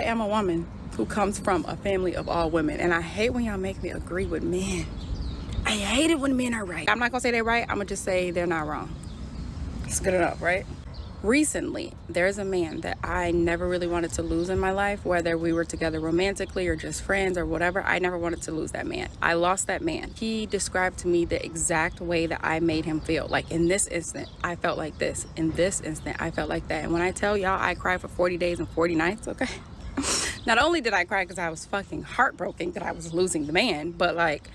am a woman who comes from a family of all women, and I hate when y'all make me agree with men. I hate it when men are right. I'm not gonna say they're right, I'm gonna just say they're not wrong. It's good enough, right? Recently, there's a man that I never really wanted to lose in my life, whether we were together romantically or just friends or whatever. I never wanted to lose that man. I lost that man. He described to me the exact way that I made him feel. Like, in this instant, I felt like this. In this instant, I felt like that. And when I tell y'all I cried for 40 days and 40 nights, okay? Not only did I cry because I was fucking heartbroken that I was losing the man, but like,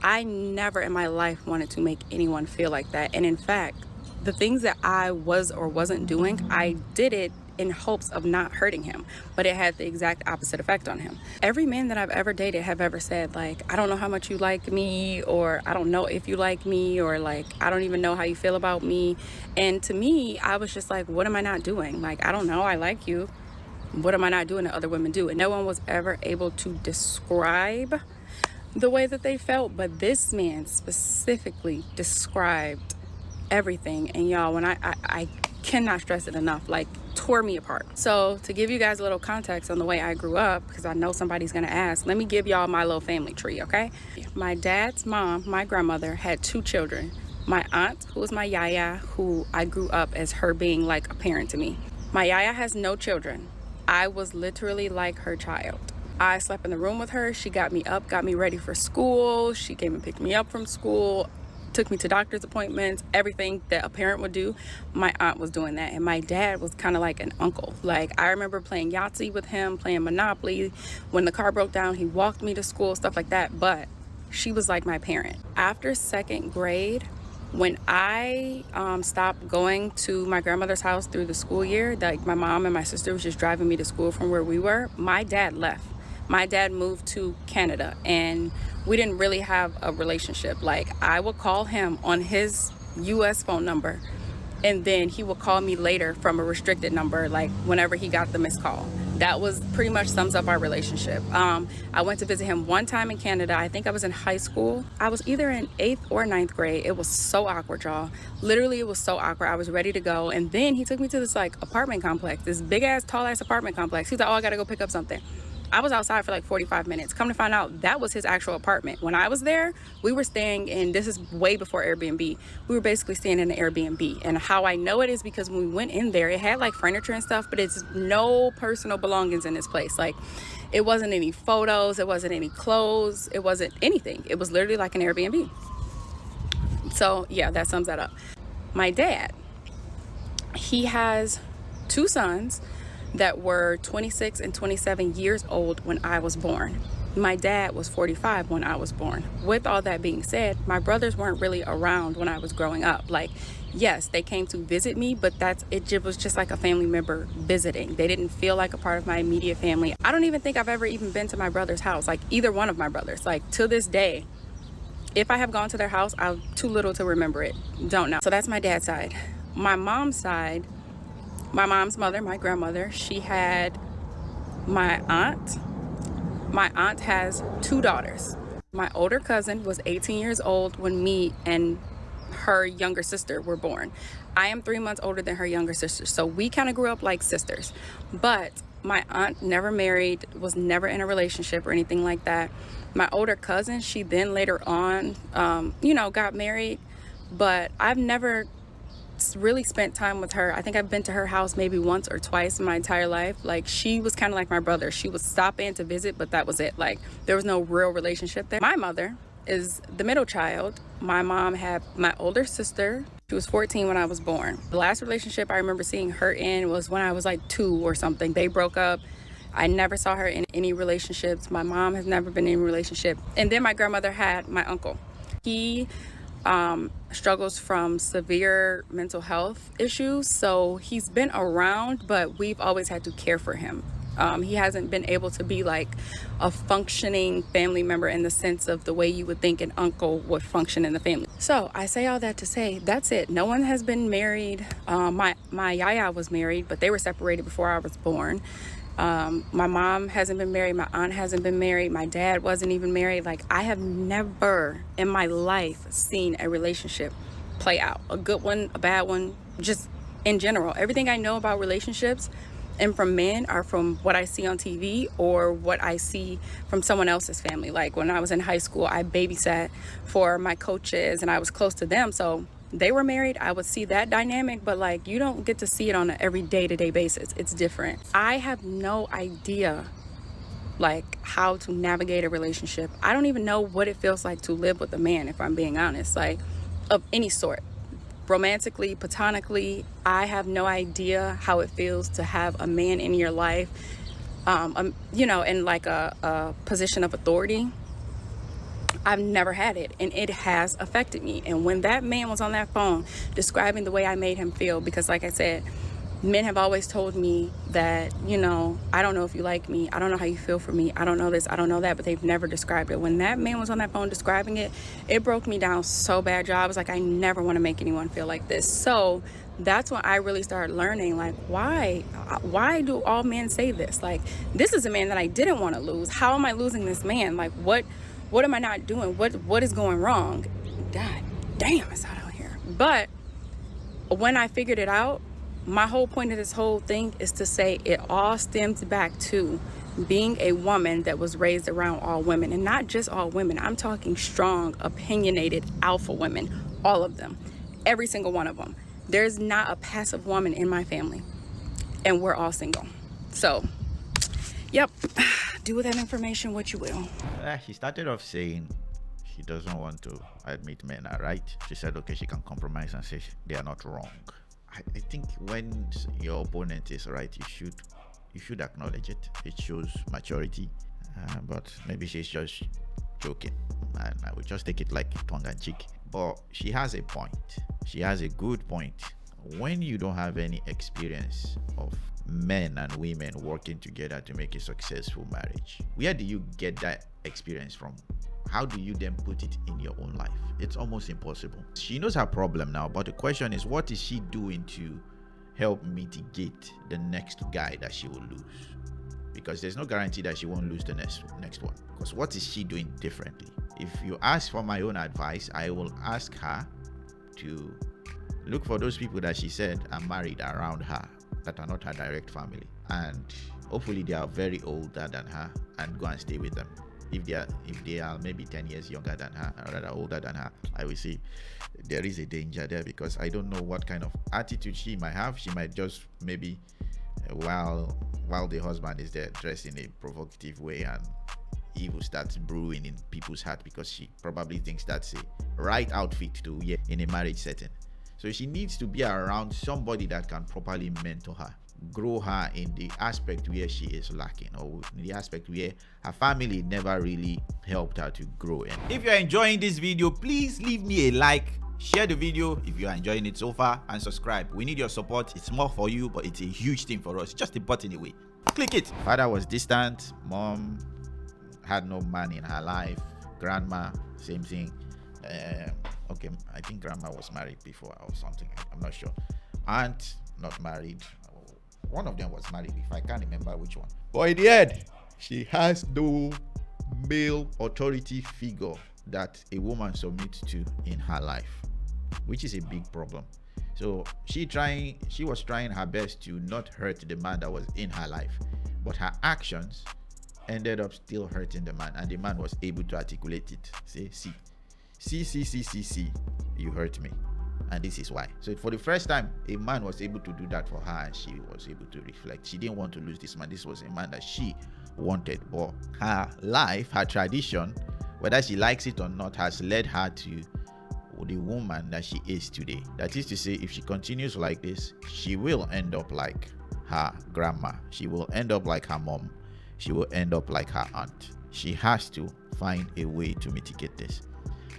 I never in my life wanted to make anyone feel like that. And in fact, the things that I was or wasn't doing, I did it in hopes of not hurting him, but it had the exact opposite effect on him. Every man that I've ever dated have ever said, like, I don't know how much you like me, or I don't know if you like me, or like, I don't even know how you feel about me. And to me, I was just like, what am I not doing? Like, I don't know, I like you. What am I not doing that other women do? And no one was ever able to describe the way that they felt, but this man specifically described everything. And y'all, when I cannot stress it enough, like, tore me apart. So to give you guys a little context on the way I grew up, because I know somebody's gonna ask, let me give y'all my little family tree, okay? My dad's mom, my grandmother, had 2 children. My aunt, who was my yaya, who I grew up as her being like a parent to me. My yaya has no children. I was literally like her child. I slept in the room with her. She got me up, got me ready for school. She came and picked me up from school, took me to doctor's appointments, everything that a parent would do. My aunt was doing that. And my dad was kind of like an uncle. Like, I remember playing Yahtzee with him, playing Monopoly. When the car broke down, he walked me to school, stuff like that. But she was like my parent. After 2nd grade, when I stopped going to my grandmother's house through the school year, like my mom and my sister was just driving me to school from where we were, my dad left. My dad moved to Canada, and we didn't really have a relationship. Like, I would call him on his US phone number, and then he would call me later from a restricted number, like whenever he got the missed call. That was pretty much sums up our relationship. I went to visit him one time in Canada. I think I was in high school. I was either in 8th or 9th grade. It was so awkward, y'all. Literally, it was so awkward. I was ready to go. And then he took me to this like apartment complex, this big ass, tall ass apartment complex. He's like, oh, I gotta go pick up something. I was outside for like 45 minutes. Come to find out, that was his actual apartment. When I was there, we were staying in, this is way before Airbnb. We were basically staying in an Airbnb. And how I know it is because when we went in there, it had like furniture and stuff, but it's no personal belongings in this place. Like, it wasn't any photos, it wasn't any clothes, it wasn't anything. It was literally like an Airbnb. So yeah, that sums that up. My dad, he has 2 sons that were 26 and 27 years old when I was born. My dad was 45 when I was born. With all that being said, my brothers weren't really around when I was growing up. Like, yes, they came to visit me, but it was just like a family member visiting. They didn't feel like a part of my immediate family. I don't even think I've ever even been to my brother's house, like either one of my brothers. Like, to this day, if I have gone to their house, I'm too little to remember it. Don't know. So that's my dad's side. My mom's side, my mom's mother, my grandmother, she had my aunt. My aunt has 2 daughters. My older cousin was 18 years old when me and her younger sister were born. I am 3 months older than her younger sister, so we kind of grew up like sisters. But my aunt never married, was never in a relationship or anything like that. My older cousin, she then later on, got married, but I've never really spent time with her. I think I've been to her house maybe once or twice in my entire life. Like, she was kind of like my brother. She would stop in to visit, but that was it. Like, there was no real relationship there. My mother is the middle child. My mom had my older sister. She was 14 when I was born. The last relationship I remember seeing her in was when I was like 2 or something. They broke up. I never saw her in any relationships. My mom has never been in a relationship. And then my grandmother had my uncle. He struggles from severe mental health issues, so he's been around, but we've always had to care for him. He hasn't been able to be like a functioning family member in the sense of the way you would think an uncle would function in the family. So I say all that to say, that's it. No one has been married. My yaya was married, but they were separated before I was born. My mom hasn't been married. My aunt hasn't been married. My dad wasn't even married. Like, I have never in my life seen a relationship play out. A good one, a bad one, just in general. Everything I know about relationships and from men are from what I see on TV or what I see from someone else's family. Like when I was in high school, I babysat for my coaches and I was close to them. So they were married, I would see that dynamic, but like you don't get to see it on an every day-to-day basis. It's different. I have no idea like how to navigate a relationship. I don't even know what it feels like to live with a man, if I'm being honest, like of any sort. Romantically, platonically, I have no idea how it feels to have a man in your life, you know, in like a position of authority. I've never had it, and it has affected me. And when that man was on that phone describing the way I made him feel, because like I said, men have always told me that, you know, I don't know if you like me, I don't know how you feel for me, I don't know this, I don't know that, but they've never described it. When that man was on that phone describing it, it broke me down so bad, y'all. I was like, I never want to make anyone feel like this. So that's when I really started learning, like, why do all men say this? Like, this is a man that I didn't want to lose. How am I losing this man? Like, what am I not doing? What is going wrong? God damn, it's hot out here. But when I figured it out, my whole point of this whole thing is to say it all stems back to being a woman that was raised around all women, and not just all women. I'm talking strong, opinionated alpha women, all of them, every single one of them. There's not a passive woman in my family, and we're all single. So, yep, do with that information what you will. She started off saying she doesn't want to admit men are right. She said, okay, she can compromise and say they are not wrong. I think when your opponent is right, you should acknowledge it. It shows maturity, but maybe she's just joking, and I would just take it like tongue-in-cheek. But she has a point. She has a good point. When you don't have any experience of men and women working together to make a successful marriage, where do you get that experience from? How do you then put it in your own life? It's almost impossible. She knows her problem now, but the question is, what is she doing to help mitigate the next guy that she will lose? Because there's no guarantee that she won't lose the next one. Because what is she doing differently? If you ask for my own advice, I will ask her to look for those people that she said are married around her that are not her direct family, and hopefully they are very older than her, and go and stay with them. If they are maybe 10 years younger than her or rather older than her, I will say there is a danger there, because I don't know what kind of attitude she might have. She might just maybe while the husband is there dressed in a provocative way, and evil starts brewing in people's heart, because she probably thinks that's a right outfit to wear in a marriage setting. So she needs to be around somebody that can properly mentor her, grow her in the aspect where she is lacking, or in the aspect where her family never really helped her to grow in. If you're enjoying this video, please leave me a like, share the video if you are enjoying it so far, and subscribe. We need your support. It's small for you, but it's a huge thing for us. Just a button away. Click it. Father was distant. Mom had no man in her life. Grandma, same thing. Okay, I think grandma was married before or something. I'm not sure. Aunt, not married. One of them was married before. I can't remember which one. But in the end, she has no male authority figure that a woman submits to in her life, which is a big problem. So she was trying her best to not hurt the man that was in her life, but her actions ended up still hurting the man, and the man was able to articulate it. Say, see, you hurt me, and this is why. So for the first time, a man was able to do that for her, and she was able to reflect. She didn't want to lose this man. This was a man that she wanted, but her life, her tradition, whether she likes it or not, has led her to the woman that she is today. That is to say, if she continues like this, she will end up like her grandma. She will end up like her mom. She will end up like her aunt. She has to find a way to mitigate this.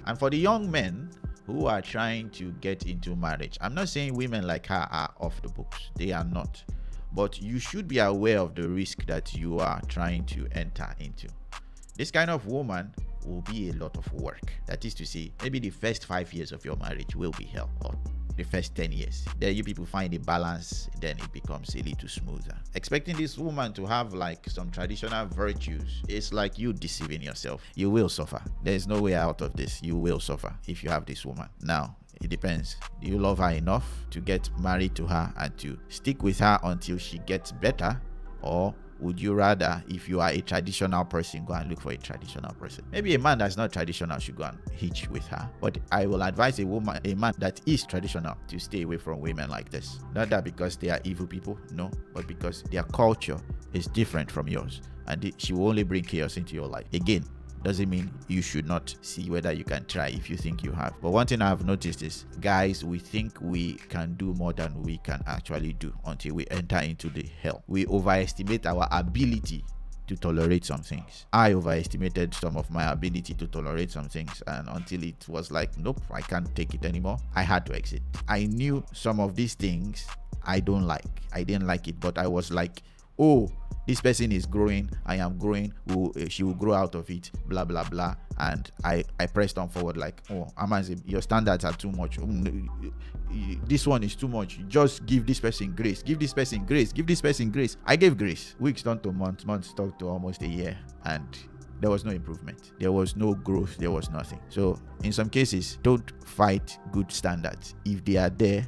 And for the young men who are trying to get into marriage, I'm not saying women like her are off the books. They are not. But you should be aware of the risk that you are trying to enter into. This kind of woman will be a lot of work. That is to say, maybe the first 5 years of your marriage will be hell, or the first 10 years. Then you people find a balance, then it becomes a little smoother. Expecting this woman to have like some traditional virtues, it's like you deceiving yourself. You will suffer. There's no way out of this. You will suffer if you have this woman. Now, It depends. Do you love her enough to get married to her and to stick with her until she gets better? Or would you rather, if you are a traditional person, go and look for a traditional person? Maybe a man that's not traditional should go and hitch with her. But I will advise a man that is traditional, to stay away from women like this. Not that because they are evil people, no, but because their culture is different from yours, and she will only bring chaos into your life. Again, doesn't mean you should not see whether you can try if you think you have. But one thing I've noticed is, guys, we think we can do more than we can actually do until we enter into the hell. We overestimate our ability to tolerate some things. I overestimated some of my ability to tolerate some things, and until it was like, nope, I can't take it anymore, I had to exit. I knew some of these things I don't like. I didn't like it, but I was like, oh, this person is growing, I am growing, she will grow out of it, blah blah blah. And I pressed on forward like, oh, Amanzi, your standards are too much, this one is too much, just give this person grace, give this person grace, give this person grace. I gave grace. Weeks turned to months, months turned to almost a year, and there was no improvement, there was no growth, there was nothing. So in some cases, don't fight good standards. If they are there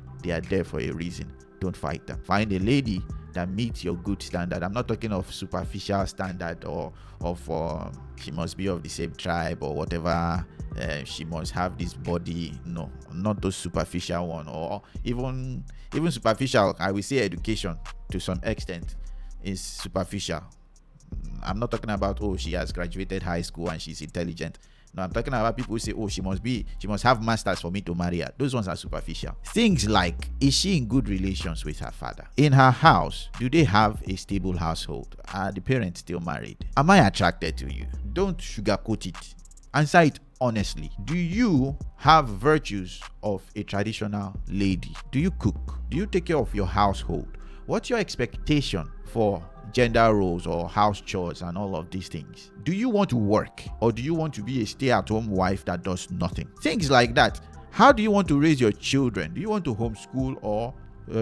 for a reason. Don't fight them. Find a lady that meets your good standard. I'm not talking of superficial standard or of she must be of the same tribe or whatever, she must have this body. No, not those superficial one. Or even superficial, I will say education to some extent is superficial. I'm not talking about, oh, she has graduated high school and she's intelligent. No, I'm talking about people who say, oh, she must have masters for me to marry her. Those ones are superficial. Things like, is she in good relations with her father? In her house, do they have a stable household? Are the parents still married? Am I attracted to you? Don't sugarcoat it. Answer it honestly. Do you have virtues of a traditional lady? Do you cook? Do you take care of your household? What's your expectation for gender roles or house chores and all of these things? Do you want to work, or do you want to be a stay-at-home wife that does nothing? Things like that. How do you want to raise your children? Do you want to homeschool or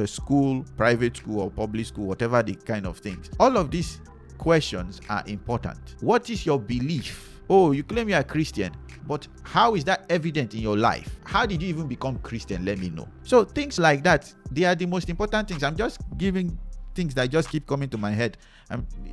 school, private school or public school, whatever the kind of things? All of these questions are important. What is your belief? Oh, you claim you are Christian, but how is that evident in your life? How did you even become Christian? Let me know. So things like that, they are the most important things. I'm just giving things that just keep coming to my head.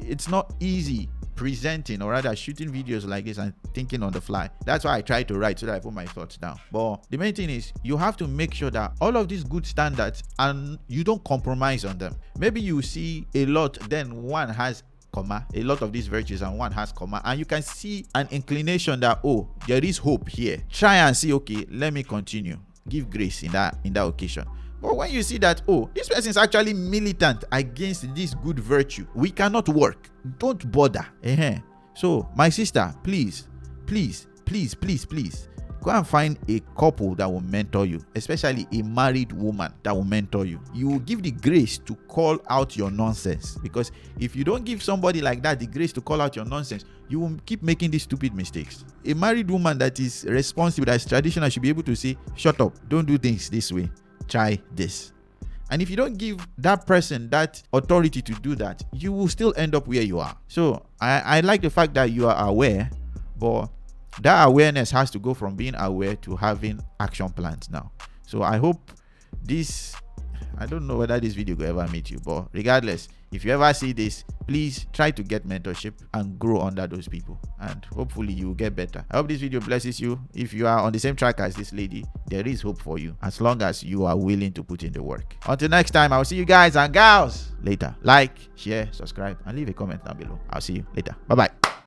It's not easy presenting, or rather shooting videos like this and thinking on the fly. That's why I try to write, so that I put my thoughts down. But the main thing is, you have to make sure that all of these good standards, and you don't compromise on them. Maybe you see a lot, then one has comma, a lot of these virtues, and one has comma, and you can see an inclination that, oh, there is hope here. Try and see, okay, let me continue. Give grace in that occasion. But when you see that, oh, this person is actually militant against this good virtue, we cannot work, don't bother. So my sister, please go and find a couple that will mentor you, especially a married woman that will mentor you. You will give the grace to call out your nonsense, because if you don't give somebody like that the grace to call out your nonsense, you will keep making these stupid mistakes. A married woman that is responsible, that is traditional, should be able to say, shut up, don't do things this way, try this. And if you don't give that person that authority to do that, you will still end up where you are. So I like the fact that you are aware, but that awareness has to go from being aware to having action plans now. So I hope this, I don't know whether this video will ever meet you, but regardless, if you ever see this, please try to get mentorship and grow under those people, and hopefully you will get better. I hope this video blesses you. If you are on the same track as this lady, there is hope for you, as long as you are willing to put in the work. Until next time, I'll see you guys and gals later. Like, share, subscribe, and leave a comment down below. I'll see you later. Bye bye.